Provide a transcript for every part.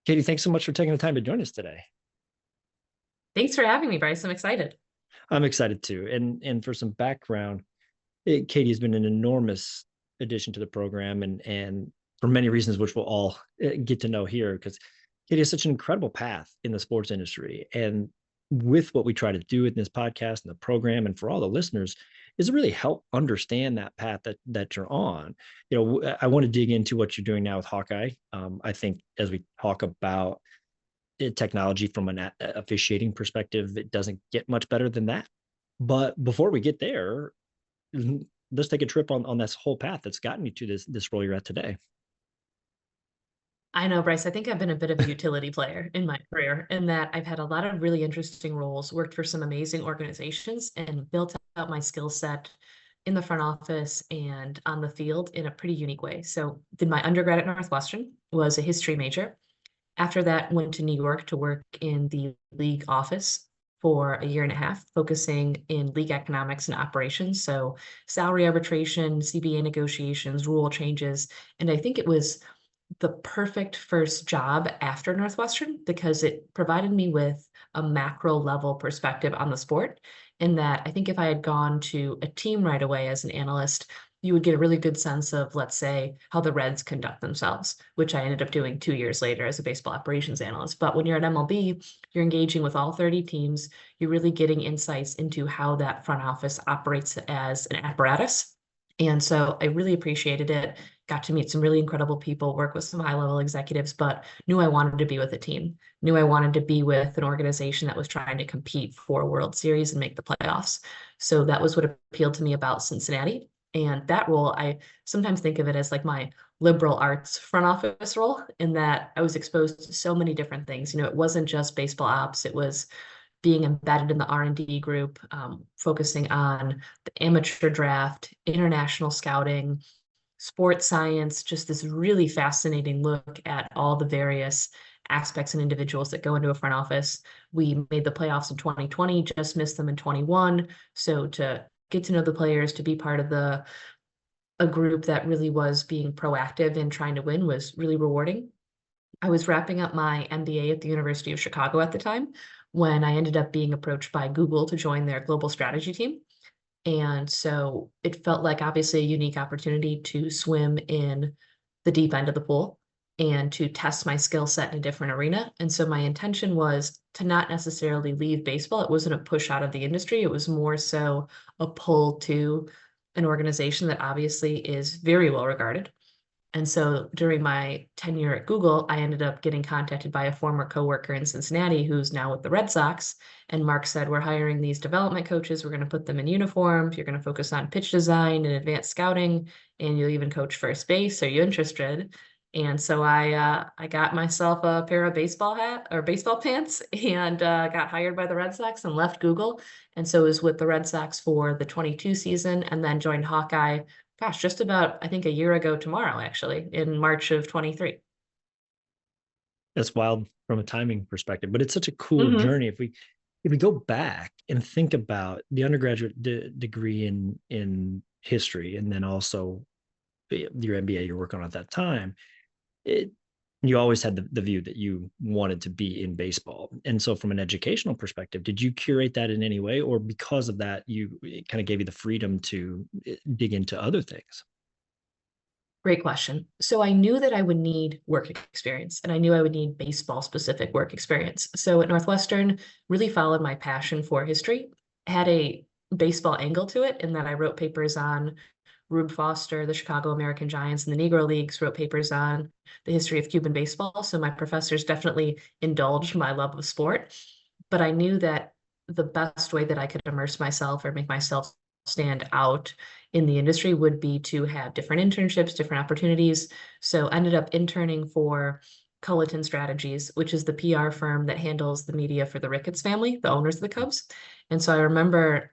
Katie, thanks so much for taking the time to join us today. Thanks for having me, Bryce. I'm excited. I'm excited too. And for some background, Katie has been an enormous addition to the program and for many reasons, which we'll all get to know here, because Katie has such an incredible path in the sports industry. And with what we try to do in this podcast and the program, and for all the listeners, is to really help understand that path that you're on. I want to dig into what you're doing now with Hawkeye. I think as we talk about technology from an officiating perspective, it doesn't get much better than that. But before we get there, let's take a trip on this whole path that's gotten you to this role you're at today. I know, Bryce, I think I've been a bit of a utility player in my career in that I've had a lot of really interesting roles, worked for some amazing organizations, and built out my skill set in the front office and on the field in a pretty unique way. So, did my undergrad at Northwestern, was a history major. After that, went to New York to work in the league office for a year and a half, focusing in league economics and operations. So salary arbitration, CBA negotiations, rule changes. And I think it was the perfect first job after Northwestern because it provided me with a macro level perspective on the sport. In that, I think if I had gone to a team right away as an analyst, you would get a really good sense of, let's say, how the Reds conduct themselves, which I ended up doing 2 years later as a baseball operations analyst. But when you're at MLB, you're engaging with all 30 teams. You're really getting insights into how that front office operates as an apparatus. And so I really appreciated it. Got to meet some really incredible people, work with some high level executives, but knew I wanted to be with a team, knew I wanted to be with an organization that was trying to compete for a World Series and make the playoffs. So that was what appealed to me about Cincinnati. And that role, I sometimes think of it as like my liberal arts front office role, in that I was exposed to so many different things. It wasn't just baseball ops, it was being embedded in the R&D group, focusing on the amateur draft, international scouting, sports science, just this really fascinating look at all the various aspects and individuals that go into a front office. We made the playoffs in 2020, just missed them in 21. So to get to know the players, to be part of a group that really was being proactive in trying to win was really rewarding. I was wrapping up my MBA at the University of Chicago at the time when I ended up being approached by Google to join their global strategy team. And so it felt like obviously a unique opportunity to swim in the deep end of the pool and to test my skill set in a different arena. And so my intention was to not necessarily leave baseball. It wasn't a push out of the industry. It was more so a pull to an organization that obviously is very well regarded. And so during my tenure at Google, I ended up getting contacted by a former coworker in Cincinnati who's now with the Red Sox. And Mark said, we're hiring these development coaches. We're going to put them in uniforms. You're going to focus on pitch design and advanced scouting, and you'll even coach first base. Are you interested? And so I got myself a pair of baseball pants and got hired by the Red Sox and left Google. And so was with the Red Sox for the 22 season and then joined Hawkeye, gosh, just about, I think, a year ago tomorrow, actually, in March of 23. That's wild from a timing perspective, but it's such a cool Mm-hmm. journey. If we go back and think about the undergraduate degree in history, and then also your MBA you're working on at that time, it, you always had the view that you wanted to be in baseball. And so from an educational perspective, did you curate that in any way, or because of that, it kind of gave you the freedom to dig into other things? Great question. So I knew that I would need work experience and I knew I would need baseball specific work experience. So at Northwestern, really followed my passion for history, had a baseball angle to it in that I wrote papers on Rube Foster, the Chicago American Giants, and the Negro Leagues, wrote papers on the history of Cuban baseball. So my professors definitely indulged my love of sport. But I knew that the best way that I could immerse myself or make myself stand out in the industry would be to have different internships, different opportunities. So ended up interning for Culleton Strategies, which is the PR firm that handles the media for the Ricketts family, the owners of the Cubs. And so I remember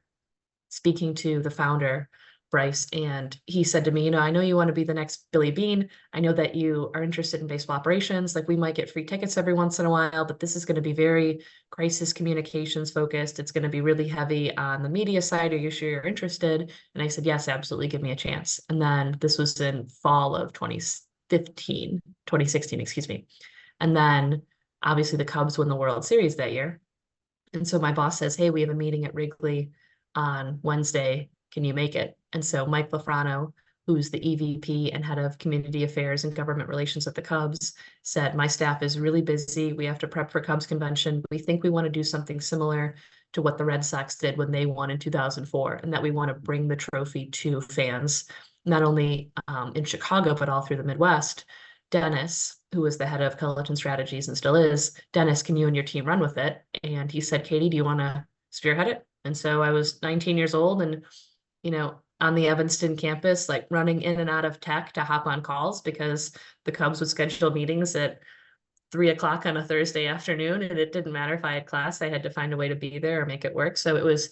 speaking to the founder, Bryce, and he said to me, I know you want to be the next Billy Beane. I know that you are interested in baseball operations. Like we might get free tickets every once in a while, but this is going to be very crisis communications focused. It's going to be really heavy on the media side. Are you sure you're interested? And I said, yes, absolutely. Give me a chance. And then this was in fall of 2016, excuse me. And then obviously the Cubs won the World Series that year. And so my boss says, hey, we have a meeting at Wrigley on Wednesday. Can you make it? And so Mike Lafrano, who's the EVP and head of community affairs and government relations at the Cubs, said, my staff is really busy. We have to prep for Cubs convention. We think we want to do something similar to what the Red Sox did when they won in 2004, and that we want to bring the trophy to fans, not only in Chicago, but all through the Midwest. Dennis, who was the head of Peloton strategies and still is, Dennis, can you and your team run with it? And he said, Katie, do you want to spearhead it? And so I was 19 years old and, on the Evanston campus, like running in and out of tech to hop on calls because the Cubs would schedule meetings at 3 o'clock on a Thursday afternoon. And it didn't matter if I had class, I had to find a way to be there or make it work. So it was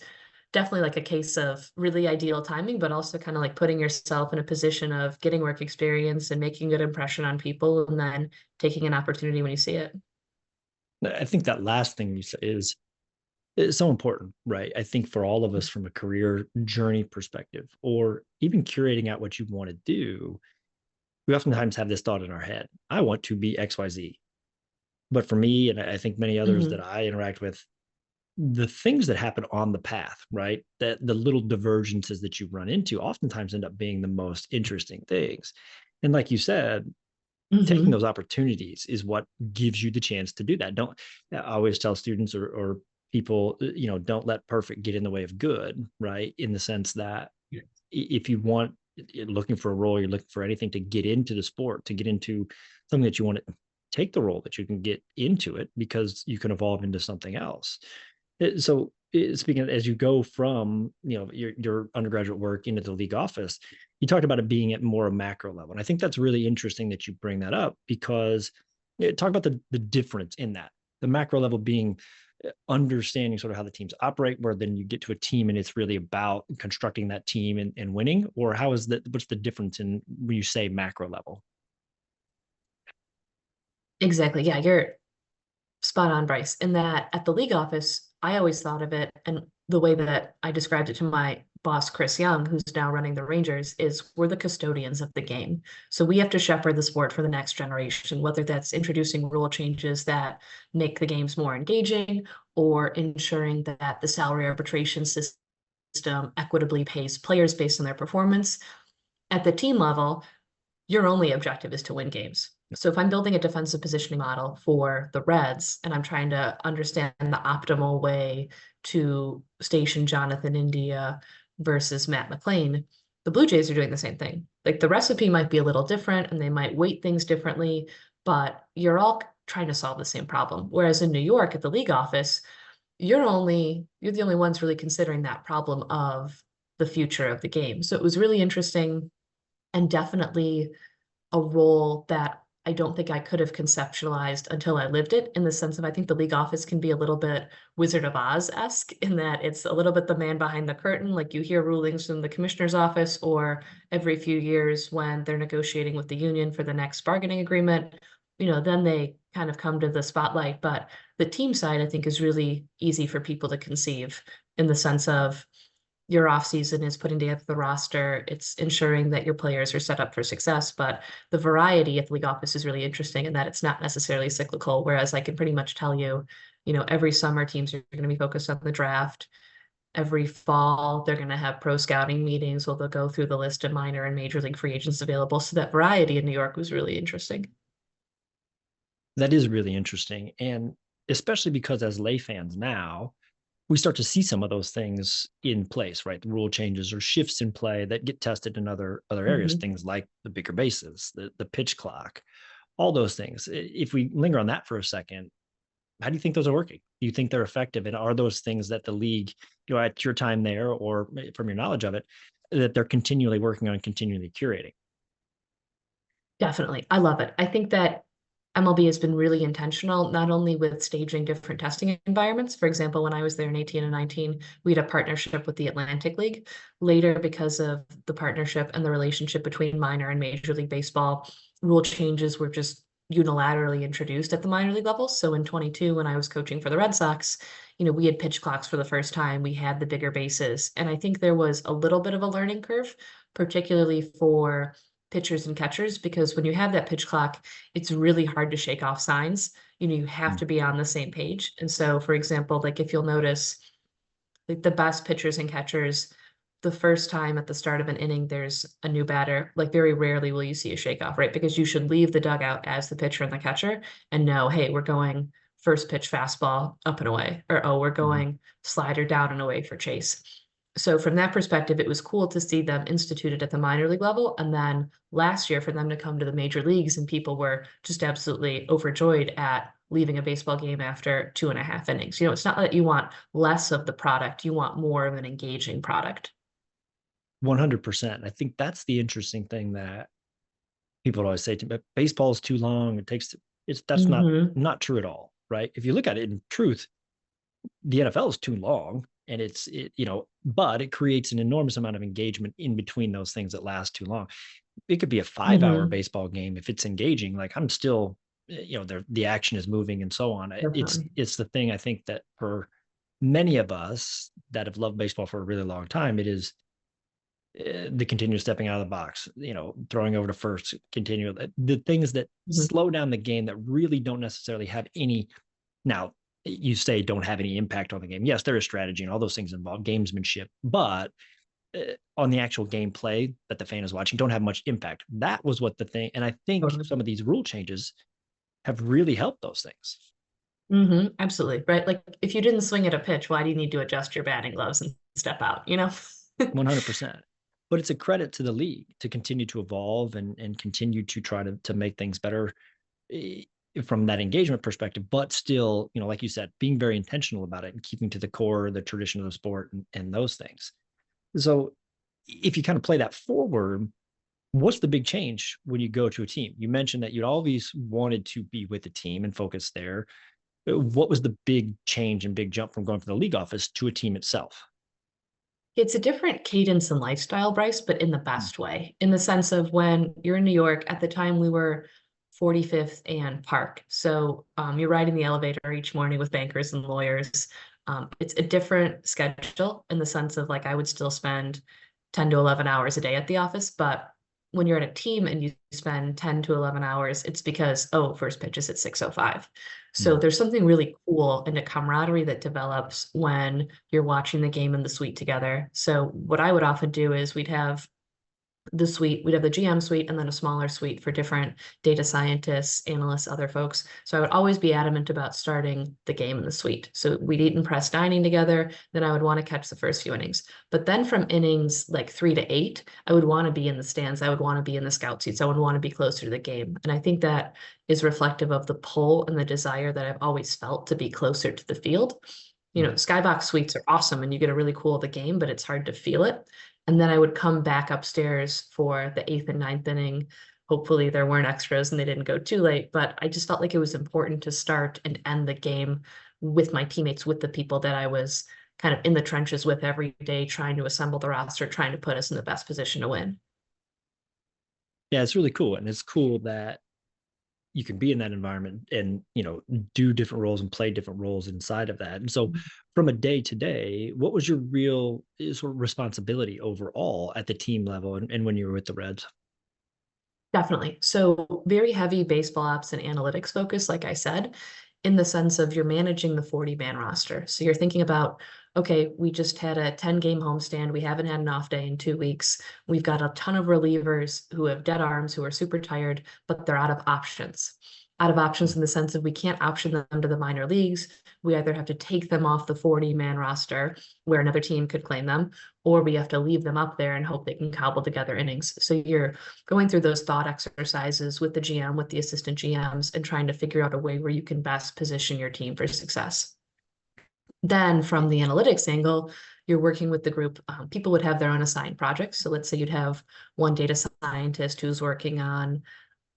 definitely like a case of really ideal timing, but also kind of like putting yourself in a position of getting work experience and making a good impression on people and then taking an opportunity when you see it. I think that last thing you said is so important, right? I think for all of us from a career journey perspective, or even curating out what you want to do, we oftentimes have this thought in our head, I want to be XYZ. But for me, and I think many others that I interact with, the things that happen on the path, right? That the little divergences that you run into oftentimes end up being the most interesting things. And like you said, taking those opportunities is what gives you the chance to do that. Don't I always tell students or people, don't let perfect get in the way of good, right? In the sense that if you want, you're looking for a role, you're looking for anything to get into the sport, to get into something that you want to take the role that you can get into it because you can evolve into something else. So speaking of, as you go from your undergraduate work into the league office, you talked about it being at more a macro level, and I think that's really interesting that you bring that up because talk about the difference in that, the macro level being understanding sort of how the teams operate, where then you get to a team and it's really about constructing that team and winning, or how is that, what's the difference in when you say macro level? Exactly. Yeah, you're spot on, Bryce. In that at the league office, I always thought of it, and the way that I described it to my boss, Chris Young, who's now running the Rangers, is we're the custodians of the game. So we have to shepherd the sport for the next generation, whether that's introducing rule changes that make the games more engaging or ensuring that the salary arbitration system equitably pays players based on their performance. At the team level, your only objective is to win games. So if I'm building a defensive positioning model for the Reds and I'm trying to understand the optimal way to station Jonathan India versus Matt McLean, the Blue Jays are doing the same thing. Like the recipe might be a little different and they might weight things differently, but you're all trying to solve the same problem. Whereas in New York at the league office, you're the only ones really considering that problem of the future of the game. So it was really interesting and definitely a role that I don't think I could have conceptualized until I lived it, in the sense of I think the league office can be a little bit Wizard of Oz-esque in that it's a little bit the man behind the curtain. Like you hear rulings from the commissioner's office, or every few years when they're negotiating with the union for the next bargaining agreement, then they kind of come to the spotlight. But the team side, I think, is really easy for people to conceive, in the sense of your off season is putting together the roster. It's ensuring that your players are set up for success. But the variety at the league office is really interesting in that it's not necessarily cyclical. Whereas I can pretty much tell you, every summer teams are going to be focused on the draft. Every fall, they're going to have pro scouting meetings where they'll go through the list of minor and major league free agents available. So that variety in New York was really interesting. That is really interesting. And especially because as lay fans now, we start to see some of those things in place, right? The rule changes or shifts in play that get tested in other areas, things like the bigger bases, the pitch clock, all those things. If we linger on that for a second, how do you think those are working? Do you think they're effective? And are those things that the league, at your time there or from your knowledge of it, that they're continually working on, continually curating? Definitely. I love it. I think that MLB has been really intentional, not only with staging different testing environments. For example, when I was there in 18 and 19, we had a partnership with the Atlantic League. Later, because of the partnership and the relationship between minor and Major League Baseball, rule changes were just unilaterally introduced at the minor league level. So in 22, when I was coaching for the Red Sox, we had pitch clocks for the first time. We had the bigger bases. And I think there was a little bit of a learning curve, particularly for pitchers and catchers, because when you have that pitch clock, it's really hard to shake off signs. You have to be on the same page. And so, for example, like if you'll notice, like the best pitchers and catchers, the first time at the start of an inning, there's a new batter. Like very rarely will you see a shake off, right? Because you should leave the dugout as the pitcher and the catcher and know, hey, we're going first pitch fastball up and away, or oh, we're going slider down and away for chase. So from that perspective, it was cool to see them instituted at the minor league level. And then last year for them to come to the major leagues, and people were just absolutely overjoyed at leaving a baseball game after 2.5 innings. It's not that you want less of the product, you want more of an engaging product. 100%. I think that's the interesting thing that people always say to me, baseball is too long. That's not true at all, right? If you look at it in truth, the NFL is too long, and but it creates an enormous amount of engagement in between those things that last too long. It could be a 5-hour baseball game. If it's engaging, like I'm still, the action is moving and so on. It's the thing I think that for many of us that have loved baseball for a really long time, it is the continuous stepping out of the box, throwing over to first, the things that slow down the game that really don't necessarily have any. Now, you say don't have any impact on the game. Yes, there is strategy and all those things involved, gamesmanship, but on the actual gameplay that the fan is watching, don't have much impact. That was what the thing, and I think some of these rule changes have really helped those things. Absolutely. Right. Like if you didn't swing at a pitch, why do you need to adjust your batting gloves and step out, 100%. But it's a credit to the league to continue to evolve and continue to try to make things better from that engagement perspective, but still, like you said, being very intentional about it and keeping to the core, the tradition of the sport and those things. So if you kind of play that forward, what's the big change when you go to a team? You mentioned that you'd always wanted to be with the team and focus there. What was the big change and big jump from going from the league office to a team itself? It's a different cadence and lifestyle, Bryce, but in the best way, in the sense of when you're in New York, at the time we were 45th and Park. So you're riding the elevator each morning with bankers and lawyers. It's a different schedule in the sense of like I would still spend 10 to 11 hours a day at the office, but when you're in a team and you spend 10 to 11 hours, it's because, first pitch is at 6:05. So there's something really cool and a camaraderie that develops when you're watching the game in the suite together. So what I would often do is we'd have the suite, we'd have the GM suite and then a smaller suite for different data scientists, analysts, other folks. So I would always be adamant about starting the game in the suite. So we'd eat and press dining together. Then I would want to catch the first few innings. But then from innings like 3 to 8, I would want to be in the stands. I would want to be in the scout seats. I would want to be closer to the game. And I think that is reflective of the pull and the desire that I've always felt to be closer to the field. Skybox suites are awesome and you get a really cool of the game, but it's hard to feel it. And then I would come back upstairs for the 8th and 9th inning. Hopefully there weren't extras and they didn't go too late, but I just felt like it was important to start and end the game with my teammates, with the people that I was kind of in the trenches with every day, trying to assemble the roster, trying to put us in the best position to win. Yeah, it's really cool. And it's cool that you can be in that environment and, do different roles and play different roles inside of that. And so from a day to day, what was your real sort of responsibility overall at the team level and when you were with the Reds? Definitely. So very heavy baseball ops and analytics focus, like I said, in the sense of you're managing the 40-man roster. So you're thinking about, okay, we just had a 10-game homestand. We haven't had an off day in 2 weeks. We've got a ton of relievers who have dead arms, who are super tired, but they're out of options. Out of options in the sense of we can't option them to the minor leagues. We either have to take them off the 40-man roster where another team could claim them, or we have to leave them up there and hope they can cobble together innings. So you're going through those thought exercises with the GM, with the assistant GMs, and trying to figure out a way where you can best position your team for success. Then from the analytics angle, you're working with the group. People would have their own assigned projects. So let's say you'd have one data scientist who's working on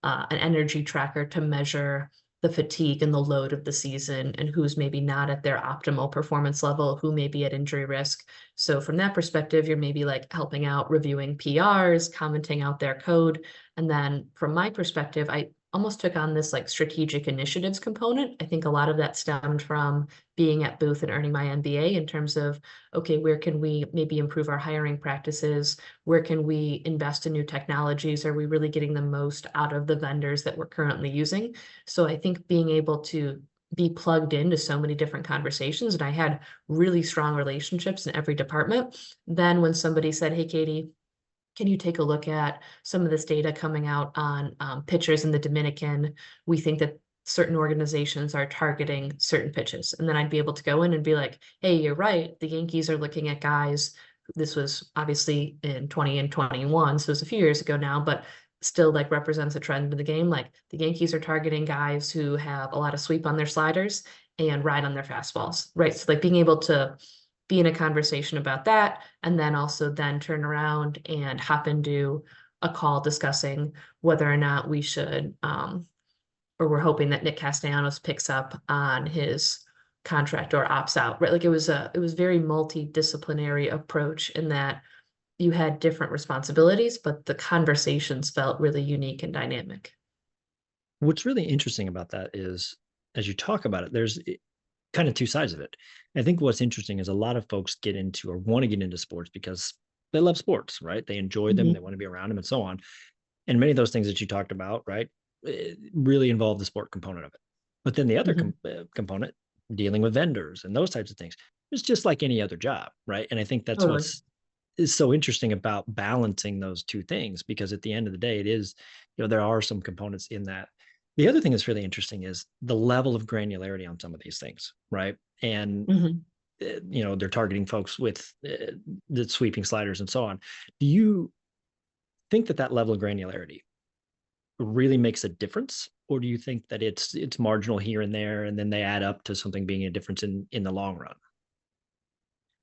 an energy tracker to measure the fatigue and the load of the season and who's maybe not at their optimal performance level, who may be at injury risk. So from that perspective, you're maybe like helping out, reviewing PRs, commenting out their code. And then from my perspective, I almost took on this like strategic initiatives component. I think a lot of that stemmed from being at Booth and earning my MBA in terms of, okay, where can we maybe improve our hiring practices? Where can we invest in new technologies? Are we really getting the most out of the vendors that we're currently using? So I think being able to be plugged into so many different conversations, and I had really strong relationships in every department. Then when somebody said, hey, Katie, can you take a look at some of this data coming out on pitchers in the Dominican? We think that certain organizations are targeting certain pitches. And then I'd be able to go in and be like, hey, you're right. The Yankees are looking at guys. This was obviously in 20 and 21, so it's a few years ago now, but still like represents a trend in the game. Like the Yankees are targeting guys who have a lot of sweep on their sliders and ride on their fastballs, right? So like being able to be in a conversation about that, and then also then turn around and hop into a call discussing whether or not we should, or we're hoping that Nick Castellanos picks up on his contract or opts out, right? Like it was very multidisciplinary approach in that you had different responsibilities, but the conversations felt really unique and dynamic. What's really interesting about that is, as you talk about it, there's kind of two sides of it. I think what's interesting is a lot of folks get into or want to get into sports because they love sports, right? They enjoy them, they want to be around them, and so on. And many of those things that you talked about, right, really involve the sport component of it. But then the other component, dealing with vendors and those types of things, it's just like any other job, right? And I think that's Totally. what's is so interesting about balancing those two things, because at the end of the day, it is, there are some components in that. The other thing that's really interesting is the level of granularity on some of these things, right? And they're targeting folks with the sweeping sliders and so on. Do you think that that level of granularity really makes a difference, or do you think that it's marginal here and there, and then they add up to something being a difference in the long run?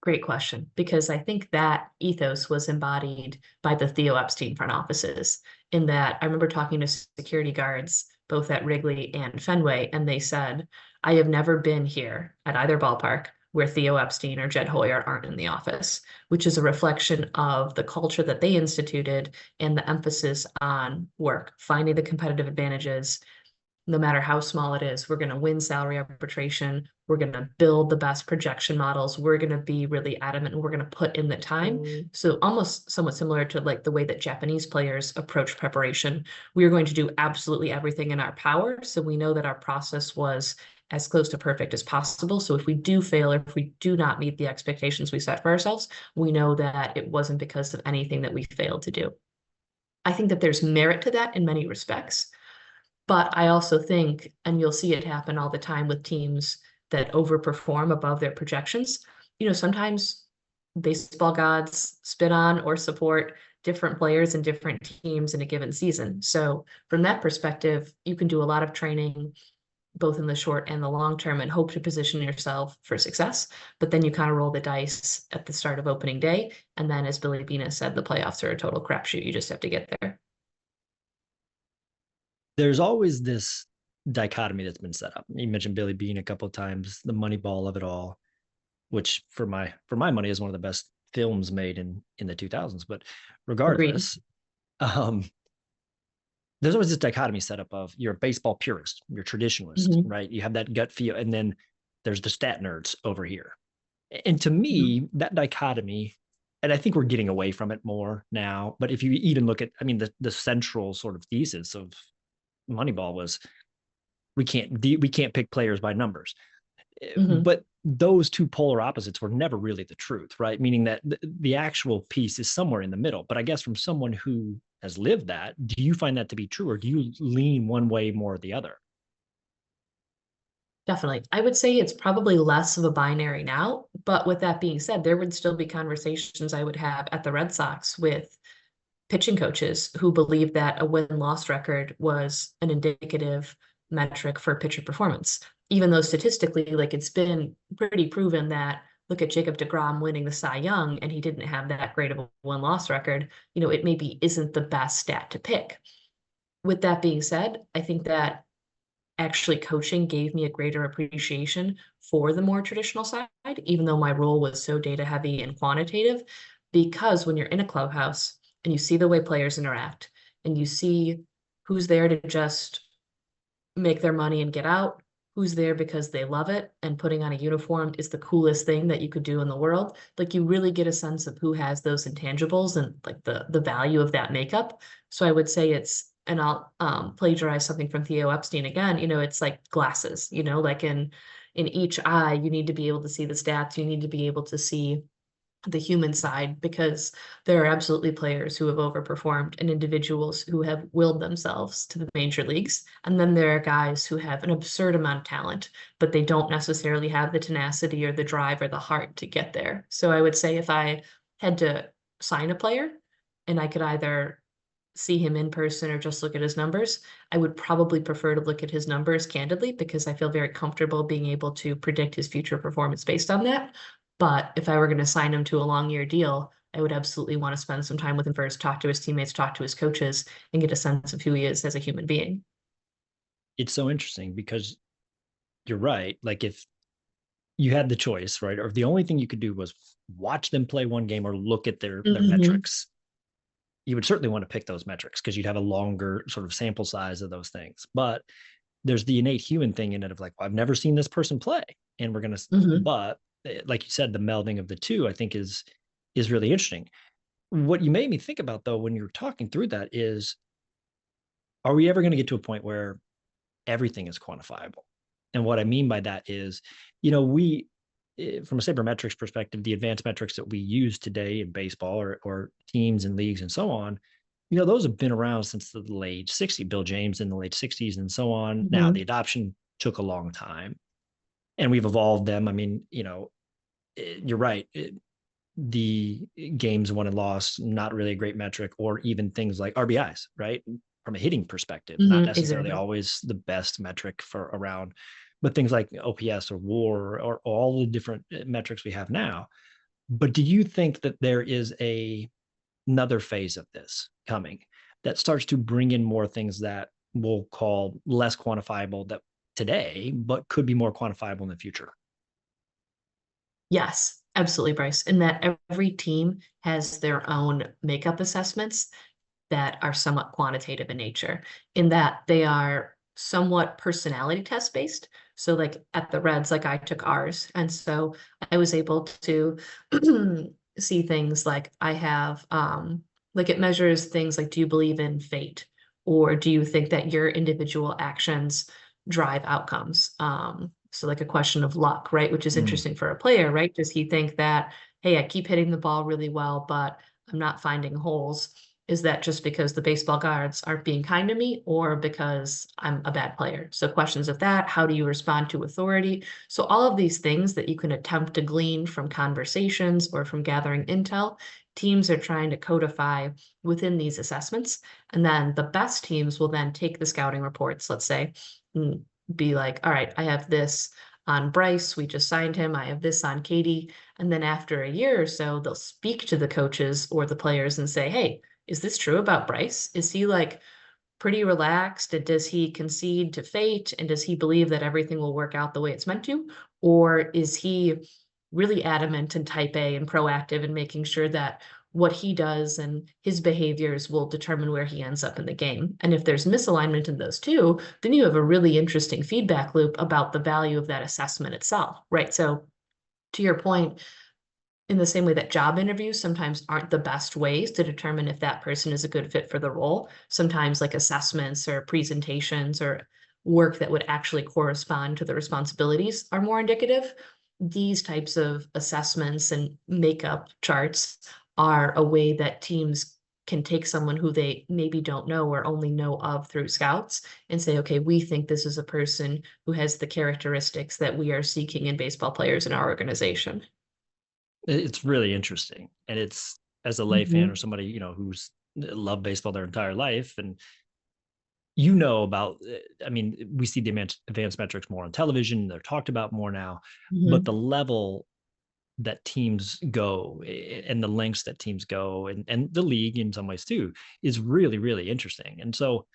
Great question, because I think that ethos was embodied by the Theo Epstein front offices, in that I remember talking to security guards both at Wrigley and Fenway, and they said, I have never been here at either ballpark where Theo Epstein or Jed Hoyer aren't in the office, which is a reflection of the culture that they instituted and the emphasis on work, finding the competitive advantages, no matter how small it is. We're going to win salary arbitration. We're going to build the best projection models. We're going to be really adamant, and we're going to put in the time. So almost somewhat similar to like the way that Japanese players approach preparation. We are going to do absolutely everything in our power. So we know that our process was as close to perfect as possible. So if we do fail, or if we do not meet the expectations we set for ourselves, we know that it wasn't because of anything that we failed to do. I think that there's merit to that in many respects. But I also think, and you'll see it happen all the time with teams that overperform above their projections, sometimes baseball gods spit on or support different players and different teams in a given season. So from that perspective, you can do a lot of training, both in the short and the long term, and hope to position yourself for success. But then you kind of roll the dice at the start of opening day. And then, as Billy Beane said, the playoffs are a total crapshoot. You just have to get there. There's always this dichotomy that's been set up. You mentioned Billy Beane a couple of times, the money ball of it all, which for my money is one of the best films made in the 2000s. But regardless, there's always this dichotomy set up of, you're a baseball purist, you're a traditionalist, right? You have that gut feel, and then there's the stat nerds over here. And to me, that dichotomy, and I think we're getting away from it more now, but if you even look at, the central sort of thesis of Moneyball was, we can't pick players by numbers. But those two polar opposites were never really the truth, right? Meaning that the actual piece is somewhere in the middle. But I guess from someone who has lived that, do you find that to be true, or do you lean one way more or the other? Definitely. I would say it's probably less of a binary now. But with that being said, there would still be conversations I would have at the Red Sox with pitching coaches who believed that a win-loss record was an indicative metric for pitcher performance, even though statistically, like, it's been pretty proven that, look at Jacob deGrom winning the Cy Young, and he didn't have that great of a win-loss record. It maybe isn't the best stat to pick. With that being said, I think that actually coaching gave me a greater appreciation for the more traditional side, even though my role was so data heavy and quantitative, because when you're in a clubhouse and you see the way players interact, and you see who's there to just make their money and get out, who's there because they love it, and putting on a uniform is the coolest thing that you could do in the world. Like you really get a sense of who has those intangibles and like the value of that makeup. So I would say it's, and I'll plagiarize something from Theo Epstein again, it's like glasses, like in each eye, you need to be able to see the stats, you need to be able to see the human side, because there are absolutely players who have overperformed and individuals who have willed themselves to the major leagues. And then there are guys who have an absurd amount of talent, but they don't necessarily have the tenacity or the drive or the heart to get there. So I would say if I had to sign a player and I could either see him in person or just look at his numbers, I would probably prefer to look at his numbers candidly, because I feel very comfortable being able to predict his future performance based on that. But if I were going to sign him to a long year deal, I would absolutely want to spend some time with him first, talk to his teammates, talk to his coaches, and get a sense of who he is as a human being. It's so interesting because you're right. Like if you had the choice, right? Or if the only thing you could do was watch them play one game or look at their metrics, you would certainly want to pick those metrics because you'd have a longer sort of sample size of those things. But there's the innate human thing in it of like, well, I've never seen this person play. And we're going to, but like you said, the melding of the two, I think is really interesting. What you made me think about though, when you're talking through that is, are we ever going to get to a point where everything is quantifiable? And what I mean by that is, we, from a sabermetrics perspective, the advanced metrics that we use today in baseball or teams and leagues and so on, those have been around since the late 60s, Bill James in the late 60s and so on. Now, the adoption took a long time and we've evolved them. I mean, you're right. The games won and lost, not really a great metric, or even things like RBIs, right? From a hitting perspective, not necessarily always the best metric for around, but things like OPS or WAR or all the different metrics we have now. But do you think that there is another phase of this coming that starts to bring in more things that we'll call less quantifiable that today, but could be more quantifiable in the future? Yes, absolutely, Bryce. And that every team has their own makeup assessments that are somewhat quantitative in nature, in that they are somewhat personality test based. So, like at the Reds, like I took ours. And so I was able to see things like I have, like it measures things like, do you believe in fate? Or do you think that your individual actions drive outcomes? So like a question of luck, right? Which is interesting for a player, right? Does he think that, hey, I keep hitting the ball really well, but I'm not finding holes? Is that just because the baseball guards aren't being kind to me or because I'm a bad player? So questions of that, how do you respond to authority? So all of these things that you can attempt to glean from conversations or from gathering intel, teams are trying to codify within these assessments. And then the best teams will then take the scouting reports, let's say, and be like, all right, I have this on Bryce, we just signed him. I have this on Katie. And then after a year or so, they'll speak to the coaches or the players and say, hey, is this true about Bryce? Is he like pretty relaxed? And does he concede to fate? And does he believe that everything will work out the way it's meant to? Or is he really adamant and type A and proactive in making sure that what he does and his behaviors will determine where he ends up in the game? And if there's misalignment in those two, then you have a really interesting feedback loop about the value of that assessment itself, right? So to your point, in the same way that job interviews sometimes aren't the best ways to determine if that person is a good fit for the role, sometimes like assessments or presentations or work that would actually correspond to the responsibilities are more indicative. These types of assessments and makeup charts are a way that teams can take someone who they maybe don't know or only know of through scouts and say, okay, we think this is a person who has the characteristics that we are seeking in baseball players in our organization. It's really interesting. And it's, as a lay fan or somebody, who's loved baseball their entire life, and about, I mean, we see the advanced metrics more on television, they're talked about more now, but the level that teams go and the lengths that teams go and the league in some ways too is really, really interesting. And so,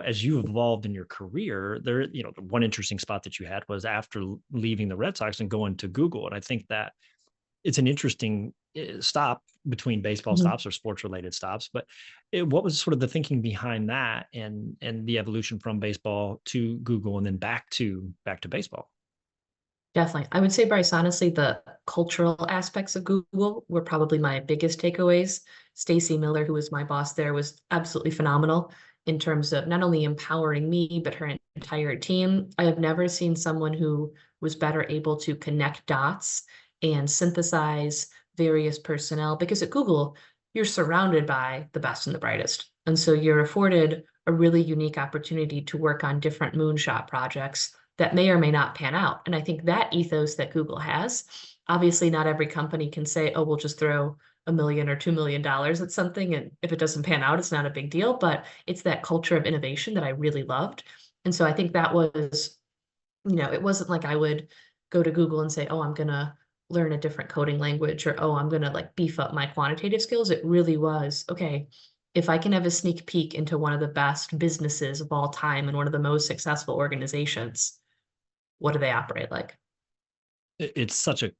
as you've evolved in your career, there, the one interesting spot that you had was after leaving the Red Sox and going to Google. And I think that it's an interesting stop between baseball Mhm. stops or sports related stops. But what was sort of the thinking behind that, and the evolution from baseball to Google and then back to baseball? Definitely. I would say, Bryce, honestly, the cultural aspects of Google were probably my biggest takeaways. Stacy Miller, who was my boss there, was absolutely phenomenal in terms of not only empowering me, but her entire team. I have never seen someone who was better able to connect dots and synthesize various personnel, because at Google, you're surrounded by the best and the brightest. And so you're afforded a really unique opportunity to work on different moonshot projects that may or may not pan out. And I think that ethos that Google has, obviously not every company can say, oh, we'll just throw $1 million or $2 million at something. And if it doesn't pan out, it's not a big deal, but it's that culture of innovation that I really loved. And so I think that was, it wasn't like I would go to Google and say, oh, I'm going to learn a different coding language, or, oh, I'm going to like beef up my quantitative skills. It really was, okay, if I can have a sneak peek into one of the best businesses of all time and one of the most successful organizations, what do they operate like? It's such a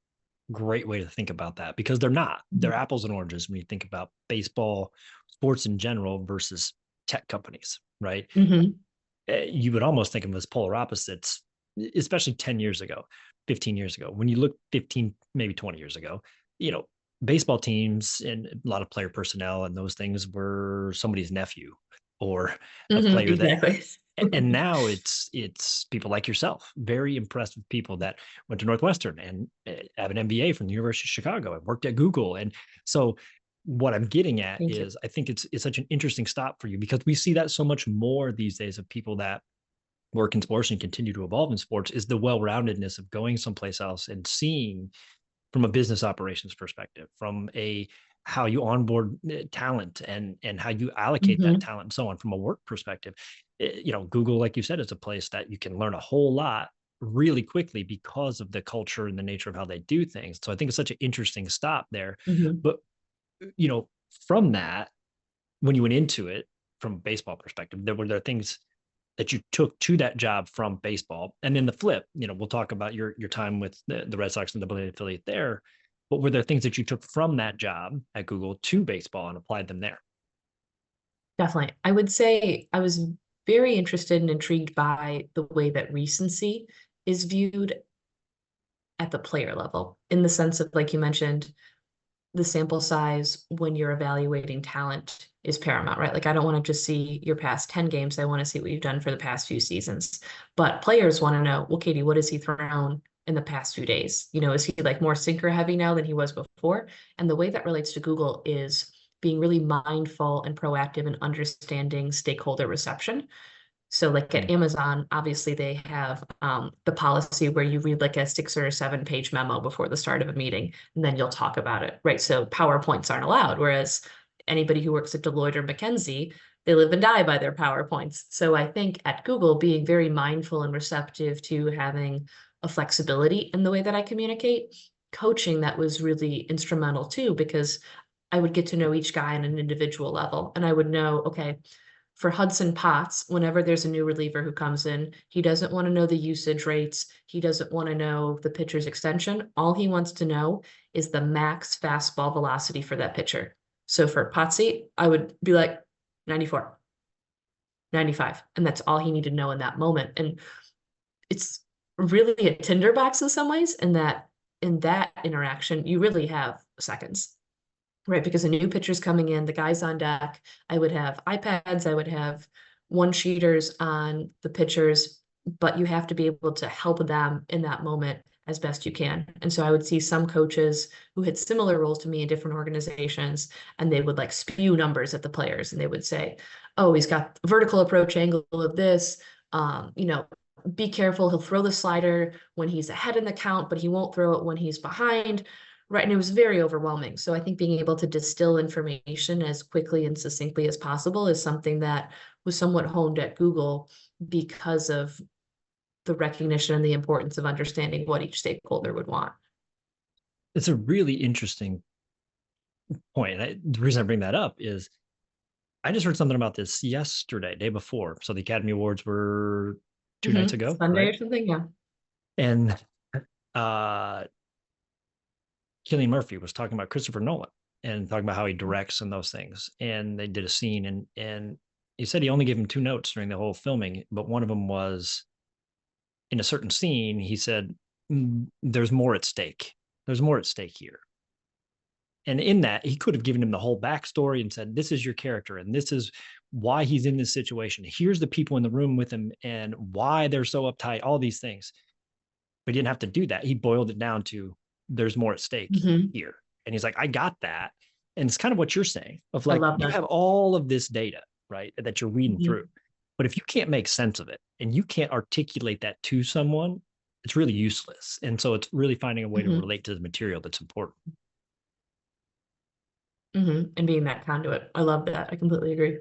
great way to think about that, because they're Mhm. apples and oranges when you think about baseball, sports in general versus tech companies, right? Mhm. You would almost think of them as polar opposites, especially 10 years ago, 15 years ago. When you look 15, maybe 20 years ago, you know, baseball teams and a lot of player personnel and those things were somebody's nephew or a Mhm. player that, Exactly. and now it's people like yourself, very impressed with people that went to Northwestern and have an MBA from the University of Chicago and worked at Google. And so what I'm getting at Thank you. is I think it's such an interesting stop for you, because we see that so much more these days of people that work in sports and continue to evolve in sports, is the well-roundedness of going someplace else and seeing from a business operations perspective, from a how you onboard talent and how you allocate that Mhm. talent and so on from a work perspective. Google, like you said, is a place that you can learn a whole lot really quickly because of the culture and the nature of how they do things. So I think it's such an interesting stop there. Mhm. But from that, when you went into it from a baseball perspective, there things that you took to that job from baseball, and then the flip. We'll talk about your time with the Red Sox and the affiliate there. But were there things that you took from that job at Google to baseball and applied them there? Definitely. I would say I was very interested and intrigued by the way that recency is viewed at the player level, in the sense of, like you mentioned, the sample size when you're evaluating talent is paramount, right? Like, I don't want to just see your past 10 games. I want to see what you've done for the past few seasons. But players want to know, well, Katie, what has he thrown in the past few days? Is he like more sinker heavy now than he was before? And the way that relates to Google is being really mindful and proactive in understanding stakeholder reception. So like Mm. at Amazon, obviously they have the policy where you read like a 6 or 7 page memo before the start of a meeting, and then you'll talk about it, right? So PowerPoints aren't allowed, whereas anybody who works at Deloitte or McKinsey, they live and die by their PowerPoints. So I think at Google, being very mindful and receptive to having a flexibility in the way that I communicate, coaching that was really instrumental too, because I would get to know each guy on an individual level, and I would know, okay, for Hudson Potts, whenever there's a new reliever who comes in, he doesn't want to know the usage rates. He doesn't want to know the pitcher's extension. All he wants to know is the max fastball velocity for that pitcher. So for Potsy, I would be like 94, 95. And that's all he needed to know in that moment. And it's really a tinderbox in some ways, in that interaction, you really have seconds. Right, because a new pitcher's coming in, the guys on deck. I would have iPads, I would have one sheeters on the pitchers, but you have to be able to help them in that moment as best you can. And so I would see some coaches who had similar roles to me in different organizations, and they would like spew numbers at the players, and they would say, "Oh, he's got vertical approach angle of this. Be careful. He'll throw the slider when he's ahead in the count, but he won't throw it when he's behind." Right. And it was very overwhelming. So I think being able to distill information as quickly and succinctly as possible is something that was somewhat honed at Google because of the recognition and the importance of understanding what each stakeholder would want. It's a really interesting point. The reason I bring that up is I just heard something about this yesterday, day before. So the Academy Awards were 2 nights ago, Sunday right? or something. Yeah. And uh Cillian Murphy was talking about Christopher Nolan and talking about how he directs and those things. And they did a scene, and he said he only gave him 2 notes during the whole filming, but one of them was in a certain scene, he said, there's more at stake. There's more at stake here. And in that, he could have given him the whole backstory and said, this is your character, and this is why he's in this situation. Here's the people in the room with him and why they're so uptight, all these things. But he didn't have to do that. He boiled it down to there's more at stake here. And he's like, I got that. And it's kind of what you're saying of I like, love you that. have all of this data, right, that you're reading through. But if you can't make sense of it and you can't articulate that to someone, it's really useless. And so it's really finding a way to relate to the material that's important. And being that conduit. I love that. I completely agree.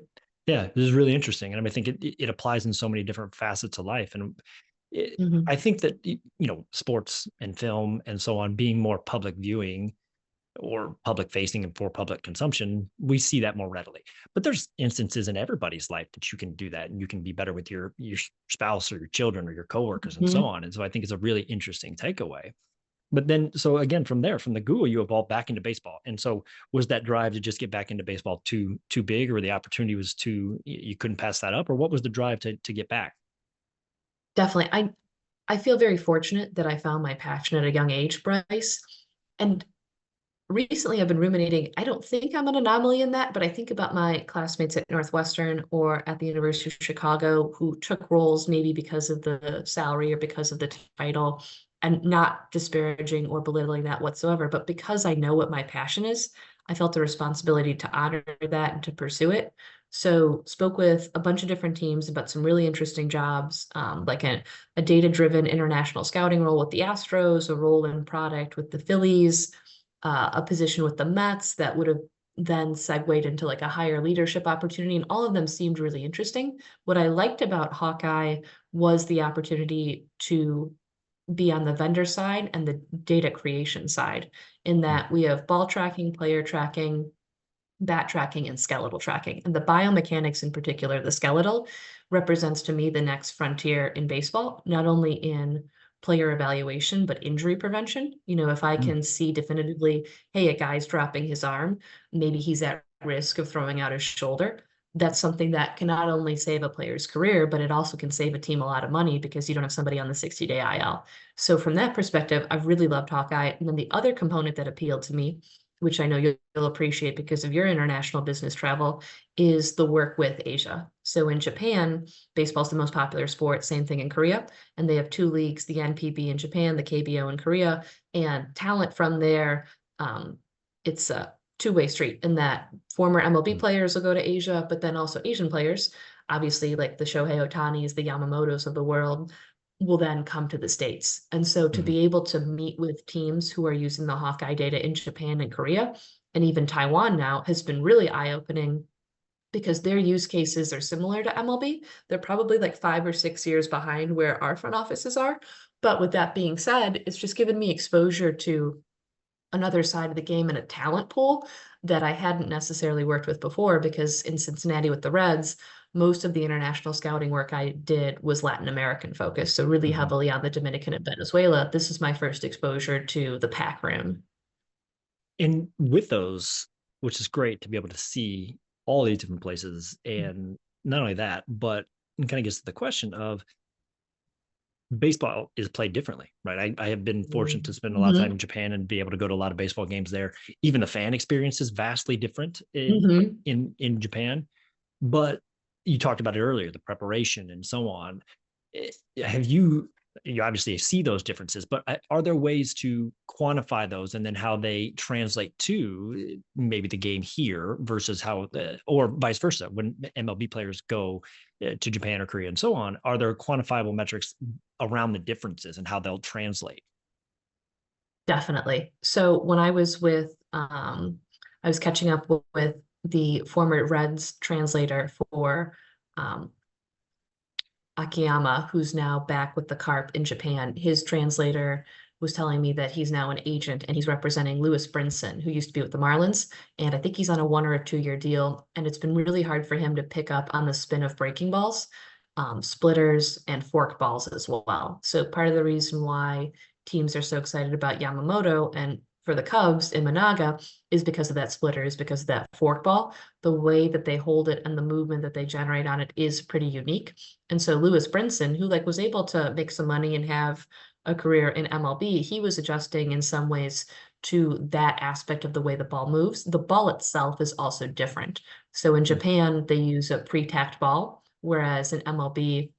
Yeah, this is really interesting. And I think it applies in so many different facets of life. And I think that, sports and film and so on being more public viewing or public facing and for public consumption, we see that more readily. But there's instances in everybody's life that you can do that, and you can be better with your spouse or your children or your coworkers and so on. And so I think it's a really interesting takeaway. But then, so again, from there, from the Google, you evolved back into baseball. And so was that drive to just get back into baseball too big, or the opportunity was you couldn't pass that up, or what was the drive to get back? Definitely. I feel very fortunate that I found my passion at a young age, Bryce. And recently I've been ruminating. I don't think I'm an anomaly in that, but I think about my classmates at Northwestern or at the University of Chicago who took roles maybe because of the salary or because of the title, and not disparaging or belittling that whatsoever. But because I know what my passion is, I felt a responsibility to honor that and to pursue it. So spoke with a bunch of different teams about some really interesting jobs, like a data-driven international scouting role with the Astros, a role in product with the Phillies, a position with the Mets that would have then segued into like a higher leadership opportunity. And all of them seemed really interesting. What I liked about Hawkeye was the opportunity to be on the vendor side and the data creation side, in that we have ball tracking, player tracking, bat tracking, and skeletal tracking. And the biomechanics in particular, the skeletal, represents to me the next frontier in baseball, not only in player evaluation, but injury prevention. If I can see definitively, hey, a guy's dropping his arm, maybe he's at risk of throwing out his shoulder. That's something that can not only save a player's career, but it also can save a team a lot of money because you don't have somebody on the 60-day IL. So from that perspective, I've really loved Hawkeye. And then the other component that appealed to me, which I know you'll appreciate because of your international business travel, is the work with Asia. So in Japan, baseball is the most popular sport, same thing in Korea. And they have 2 leagues, the NPB in Japan, the KBO in Korea, and talent from there. It's a two-way street in that former MLB players will go to Asia, but then also Asian players, obviously like the Shohei Ohtanis, the Yamamotos of the world, will then come to the States. And so to be able to meet with teams who are using the Hawkeye data in Japan and Korea, and even Taiwan now, has been really eye-opening because their use cases are similar to MLB. They're probably like 5 or 6 years behind where our front offices are. But with that being said, it's just given me exposure to another side of the game and a talent pool that I hadn't necessarily worked with before, because in Cincinnati with the Reds, most of the international scouting work I did was Latin American focused, so really heavily on the Dominican and Venezuela. This is my first exposure to the Pac Rim. And with those, which is great to be able to see all these different places. And not only that, but it kind of gets to the question of baseball is played differently, right? I have been fortunate to spend a lot of time in Japan and be able to go to a lot of baseball games there. Even the fan experience is vastly different in Japan. But you talked about it earlier, the preparation and so on. Have you obviously see those differences, but are there ways to quantify those, and then how they translate to maybe the game here versus how, or vice versa, when MLB players go to Japan or Korea and so on? Are there quantifiable metrics around the differences and how they'll translate? Definitely. So when I was I was catching up with the former Reds translator for Akiyama, who's now back with the Carp in Japan. His translator was telling me that he's now an agent and he's representing Lewis Brinson, who used to be with the Marlins. And I think he's on a 1 or a 2-year deal. And it's been really hard for him to pick up on the spin of breaking balls, splitters, and fork balls as well. So part of the reason why teams are so excited about Yamamoto, and for the Cubs in Monaga is because of that splitter, is because of that fork ball. The way that they hold it and the movement that they generate on it is pretty unique. And so Lewis Brinson, who like was able to make some money and have a career in MLB, he was adjusting in some ways to that aspect of the way the ball moves. The ball itself is also different. So in Japan, they use a pre-tacked ball, whereas in MLB,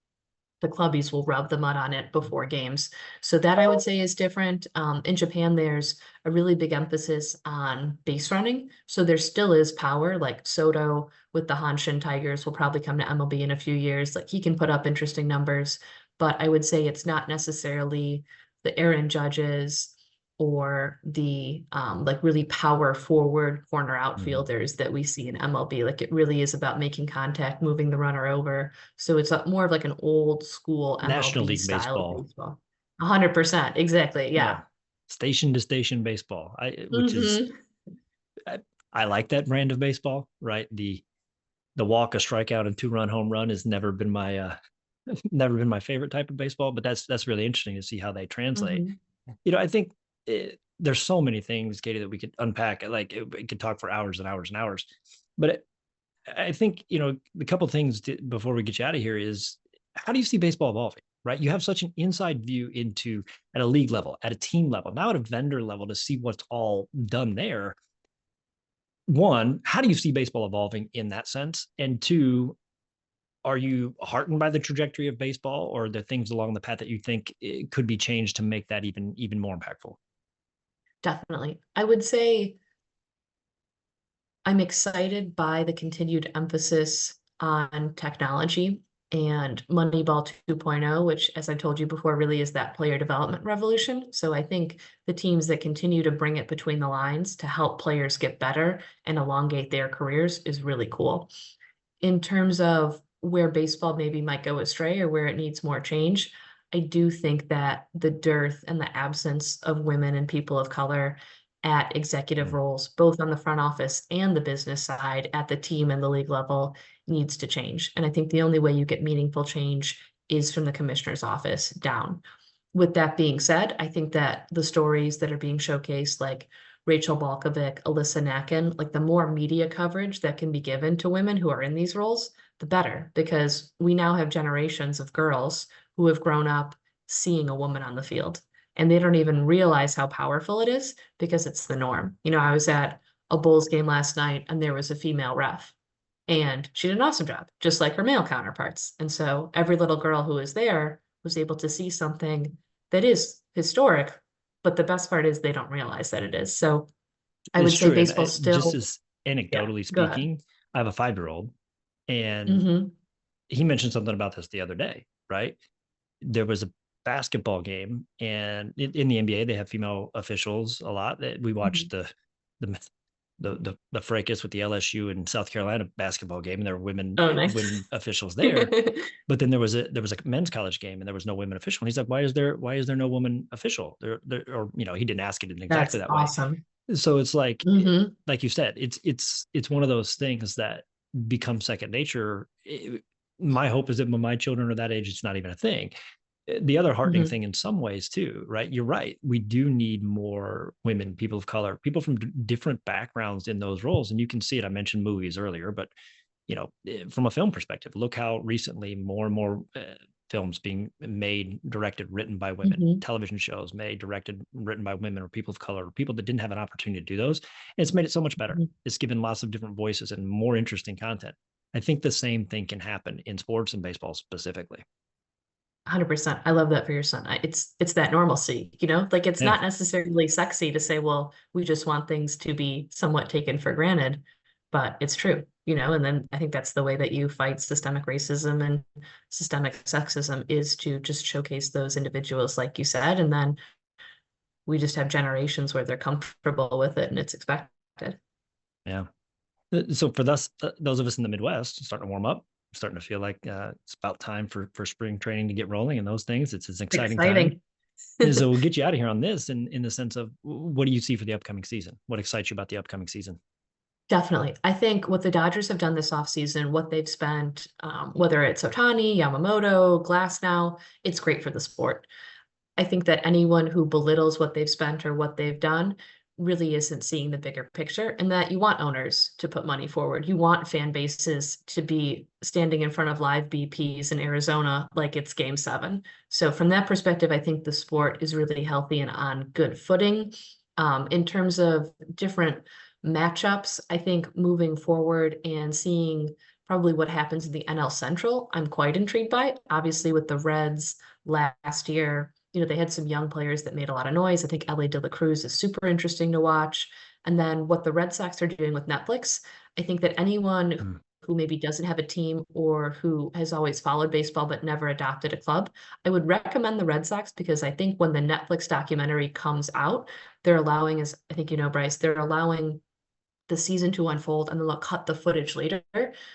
the clubbies will rub the mud on it before games. So that I would say is different. In Japan, there's a really big emphasis on base running. So there still is power, like Soto with the Hanshin Tigers will probably come to MLB in a few years. Like he can put up interesting numbers, but I would say it's not necessarily the Aaron Judges or the like really power forward corner outfielders that we see in MLB. Like it really is about making contact, moving the runner over. So it's more of like an old school National MLB League style of baseball. baseball. 100%. Exactly. Yeah. Station to station baseball. Which is Mm-hmm. I like that brand of baseball, right? The walk, a strikeout, and 2-run home run has never been my never been my favorite type of baseball, but that's really interesting to see how they translate. Mm-hmm. I think there's so many things, Katie, that we could unpack. Like it could talk for hours and hours and hours. But I think the couple of things before we get you out of here is, how do you see baseball evolving? Right, you have such an inside view into at a league level, at a team level, now at a vendor level to see what's all done there. One, how do you see baseball evolving in that sense? And two, are you heartened by the trajectory of baseball, or are there things along the path that you think it could be changed to make that even more impactful? Definitely. I would say I'm excited by the continued emphasis on technology and Moneyball 2.0, which, as I told you before, really is that player development revolution. So I think the teams that continue to bring it between the lines to help players get better and elongate their careers is really cool. In terms of where baseball maybe might go astray or where it needs more change, I do think that the dearth and the absence of women and people of color at executive roles, both on the front office and the business side at the team and the league level, needs to change. And I think the only way you get meaningful change is from the commissioner's office down. With that being said, I think that the stories that are being showcased, like Rachel Balkovic, Alyssa Nakin, like the more media coverage that can be given to women who are in these roles, the better, because we now have generations of girls who have grown up seeing a woman on the field and they don't even realize how powerful it is because it's the norm. I was at a Bulls game last night and there was a female ref and she did an awesome job, just like her male counterparts. And so every little girl who was there was able to see something that is historic, but the best part is they don't realize that it is. So I would It's say true. And baseball just still, as yeah, anecdotally go ahead. speaking, I have a 5-year-old, and Mm-hmm. he mentioned something about this the other day, right? There was a basketball game, and in the NBA, they have female officials a lot. That we Mm-hmm. watched the the fracas with the LSU and South Carolina basketball game, and there were Oh, nice. women officials there. But then there was a men's college game, and there was no women official. And he's like, why is there no woman official? Or he didn't ask it in exactly That's that way. awesome. So it's Mm-hmm. like you said, it's one of those things that become second nature. My hope is that when my children are that age, it's not even a thing. The other heartening Mm-hmm. thing in some ways too, right? You're right. We do need more women, people of color, people from different backgrounds in those roles. And you can see it. I mentioned movies earlier, but from a film perspective, look how recently more and more films being made, directed, written by women, Mm-hmm. television shows made, directed, written by women or people of color, or people that didn't have an opportunity to do those. And it's made it so much better. It's given lots of different voices and more interesting content. I think the same thing can happen in sports and baseball specifically. 100%. I love that for your son. It's that normalcy, like it's Yeah. not necessarily sexy to say, well, we just want things to be somewhat taken for granted, but it's true. And then I think that's the way that you fight systemic racism and systemic sexism is to just showcase those individuals, like you said, and then we just have generations where they're comfortable with it and it's expected. Yeah. So for those of us in the Midwest, starting to warm up, starting to feel like it's about time for spring training to get rolling and those things. It's an exciting time. Exciting. So we'll get you out of here on this in the sense of, what do you see for the upcoming season? What excites you about the upcoming season? Definitely. I think what the Dodgers have done this offseason, what they've spent, whether it's Otani, Yamamoto, Glass now, it's great for the sport. I think that anyone who belittles what they've spent or what they've done really isn't seeing the bigger picture, and that you want owners to put money forward. You want fan bases to be standing in front of live BPs in Arizona like it's game 7. So from that perspective, I think the sport is really healthy and on good footing. In terms of different matchups, I think moving forward and seeing probably what happens in the NL Central, I'm quite intrigued by. Obviously, with the Reds last year, they had some young players that made a lot of noise. I think LA De La Cruz is super interesting to watch. And then what the Red Sox are doing with Netflix, I think that anyone Mm. who maybe doesn't have a team or who has always followed baseball but never adopted a club, I would recommend the Red Sox, because I think when the Netflix documentary comes out, they're allowing, as I think you know, Bryce, they're allowing the season to unfold, and then they'll cut the footage later.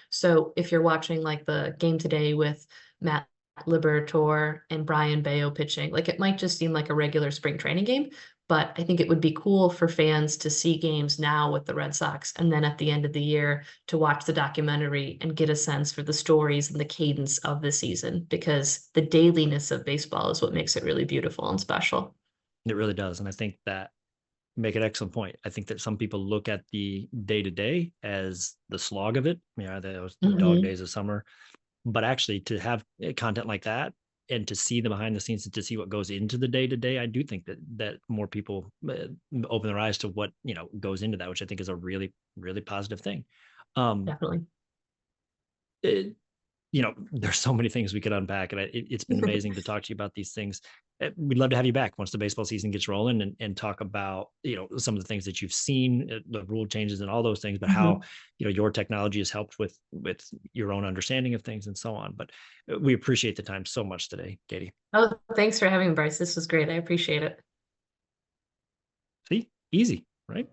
So if you're watching like the game today with Matt Liberatore and Brian Bayo pitching, like it might just seem like a regular spring training game, but I think it would be cool for fans to see games now with the Red Sox, and then at the end of the year to watch the documentary and get a sense for the stories and the cadence of the season, because the dailiness of baseball is what makes it really beautiful and special. It really does. And I think that make an excellent point. I think that some people look at the day to day as the slog of it. Those the dog Mhm. days of summer, but actually to have content like that and to see the behind the scenes and to see what goes into the day to day, I do think that more people open their eyes to what goes into that, which I think is a really really positive thing. Um, Definitely. it, there's so many things we could unpack, and it's been amazing to talk to you about these things. We'd love to have you back once the baseball season gets rolling and talk about, some of the things that you've seen, the rule changes and all those things, but how, Mhm. your technology has helped with your own understanding of things and so on. But we appreciate the time so much today, Katie. Oh, thanks for having me, Bryce. This was great. I appreciate it. See, easy, right?